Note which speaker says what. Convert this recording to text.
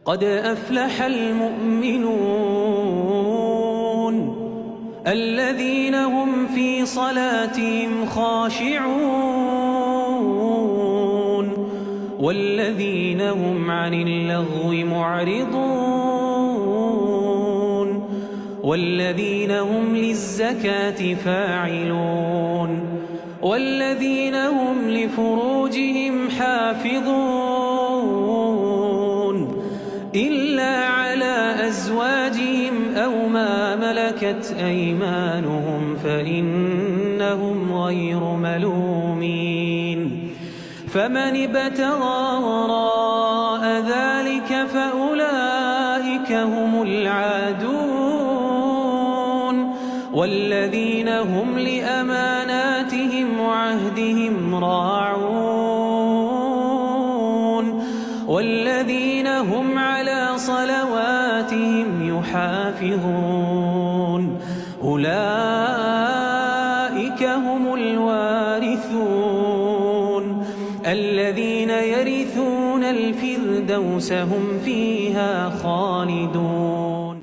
Speaker 1: قد أفلح المؤمنون الذين هم في صلاتهم خاشعون والذين هم عن اللغو معرضون والذين هم للزكاة فاعلون والذين هم لفروجهم حافظون إلا على أزواجهم أو ما ملكت أيمانهم فإنهم غير ملومين فمن ابتغى وراء ذلك فأولئك هم العادون والذين هم لأماناتهم وعهدهم راعون والذين هم على صلواتهم يحافظون أولئك هم الوارثون الذين يرثون الفردوس هم فيها خالدون.